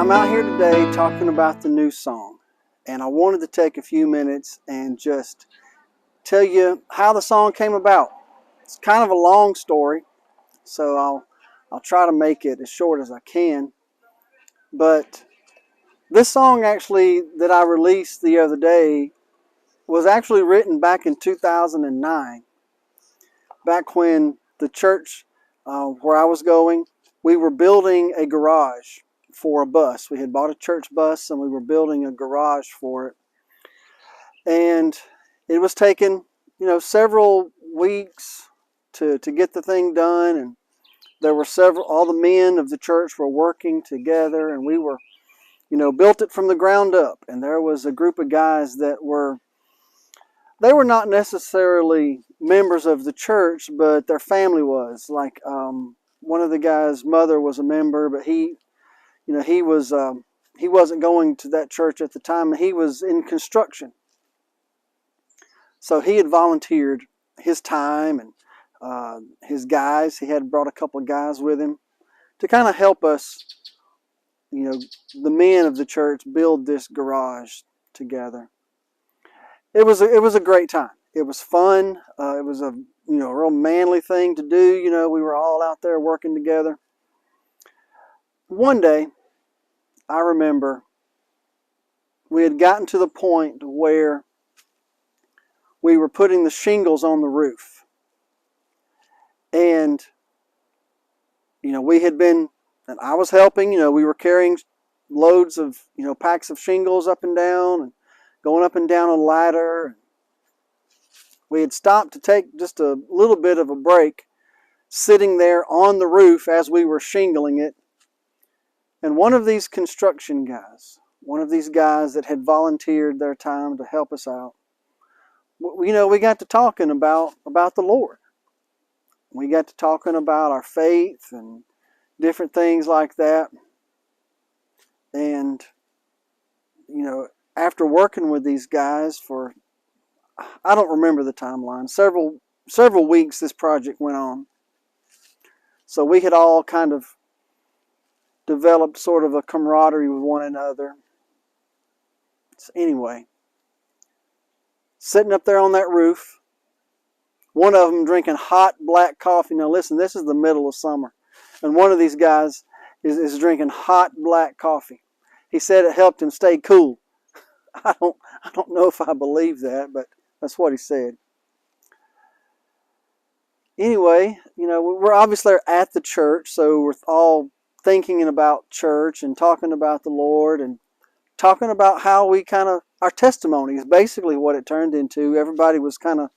I'm out here today talking about the new song, and I wanted to take a few minutes and just tell you how the song came about. It's kind of a long story, so I'll try to make it as short as I can. But this song actually that I released the other day was actually written back in 2009, back when the church where I was going, we were building a garage for a bus. We had bought a church bus and we were building a garage for it. And it was taking, several weeks to get the thing done. And there were all the men of the church were working together, and we were, built it from the ground up. And there was a group of guys they were not necessarily members of the church, but their family was. Like one of the guys' mother was a member, but he wasn't going to that church at the time. He was in construction, so he had volunteered his time and his guys. He had brought a couple of guys with him to kind of help us, the men of the church, build this garage together. It was a great time. It was fun. It was a real manly thing to do. We were all out there working together. One day, I remember we had gotten to the point where we were putting the shingles on the roof, and we had been, and I was helping. We were carrying loads of packs of shingles up and down and going up and down a ladder. We had stopped to take just a little bit of a break, sitting there on the roof as we were shingling it. And one of these construction guys, one of these guys that had volunteered their time to help us out, we got to talking about the Lord. We got to talking about our faith and different things like that. And, after working with these guys for, I don't remember the timeline, several weeks this project went on. So we had all kind of developed sort of a camaraderie with one another. So anyway, sitting up there on that roof, one of them drinking hot black coffee. Now listen, this is the middle of summer, and one of these guys is drinking hot black coffee. He said it helped him stay cool. I don't know if I believe that, but that's what he said. Anyway, we're obviously at the church, so we're all thinking about church and talking about the Lord and talking about how we our testimony is basically what it turned into. Everybody was kind of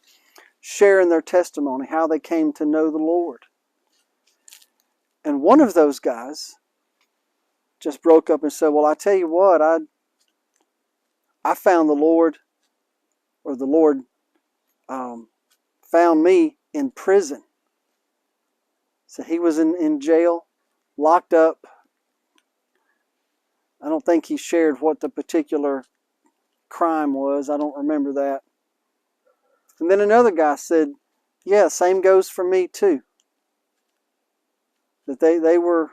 sharing their testimony, how they came to know the Lord. And one of those guys just broke up and said, well, I tell you what, I found the Lord, or the Lord found me in prison. So he was in jail, locked up. I don't think he shared what the particular crime was. I don't remember that. And then another guy said, yeah, same goes for me too. That they were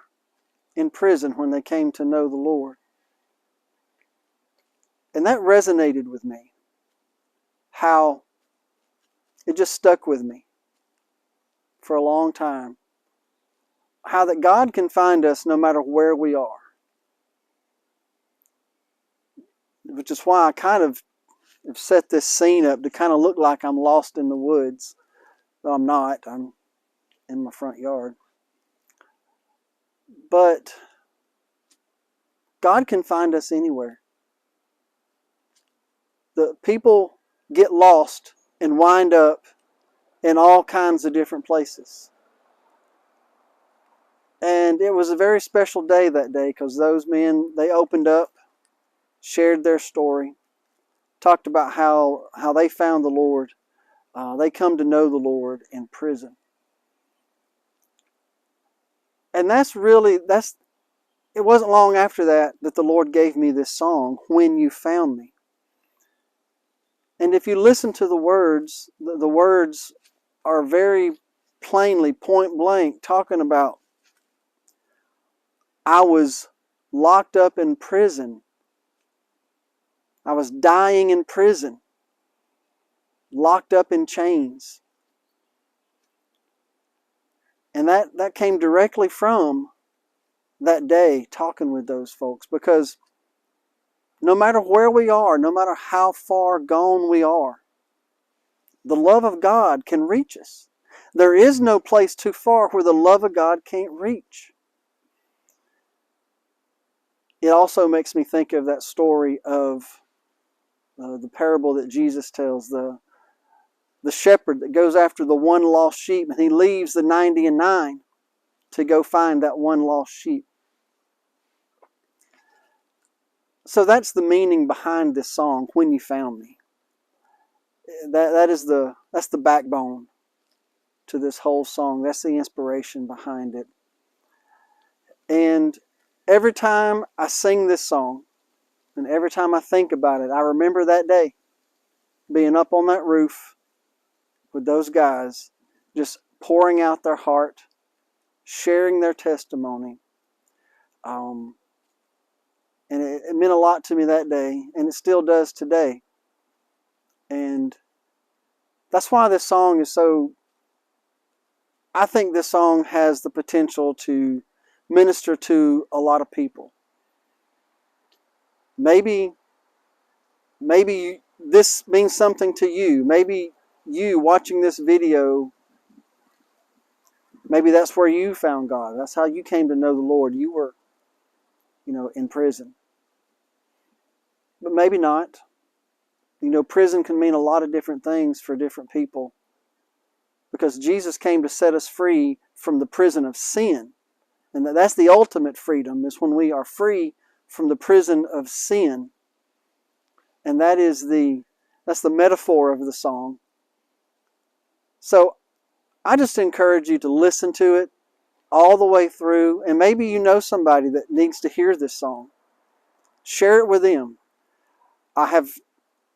in prison when they came to know the Lord. And that resonated with me. How it just stuck with me for a long time. How that God can find us no matter where we are. Which is why I kind of have set this scene up to kind of look like I'm lost in the woods. Though I'm not. I'm in my front yard. But God can find us anywhere. The people get lost and wind up in all kinds of different places. And it was a very special day that day because those men, they opened up, shared their story, talked about how they found the Lord. They come to know the Lord in prison. And it wasn't long after that the Lord gave me this song, When You Found Me. And if you listen to the words are very plainly, point blank, talking about I was locked up in prison. I was dying in prison, locked up in chains. And that came directly from that day talking with those folks, because no matter where we are, no matter how far gone we are, the love of God can reach us. There is no place too far where the love of God can't reach. It also makes me think of that story of the parable that Jesus tells, the shepherd that goes after the one lost sheep, and he leaves the 99 to go find that one lost sheep. So that's the meaning behind this song, When You Found Me. That's the backbone to this whole song. That's the inspiration behind it. And every time I sing this song, and every time I think about it, I remember that day, being up on that roof with those guys, just pouring out their heart, sharing their testimony. And it meant a lot to me that day, and it still does today. And that's why this song is so... I think this song has the potential to minister to a lot of people. Maybe this means something to you. Maybe you watching this video, maybe that's where you found God. That's how you came to know the Lord. You were, in prison. But maybe not. Prison can mean a lot of different things for different people, because Jesus came to set us free from the prison of sin. And that's the ultimate freedom, is when we are free from the prison of sin. And that's the metaphor of the song. So I just encourage you to listen to it all the way through. And maybe you know somebody that needs to hear this song. Share it with them. I have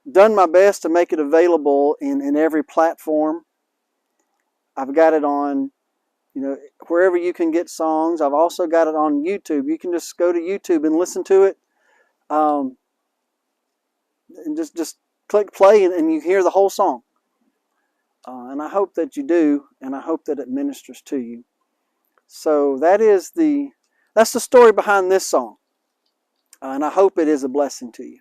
done my best to make it available in every platform. I've got it on, wherever you can get songs. I've also got it on YouTube. You can just go to YouTube and listen to it. And just click play and you hear the whole song. And I hope that you do, and I hope that it ministers to you. So that's the story behind this song. And I hope it is a blessing to you.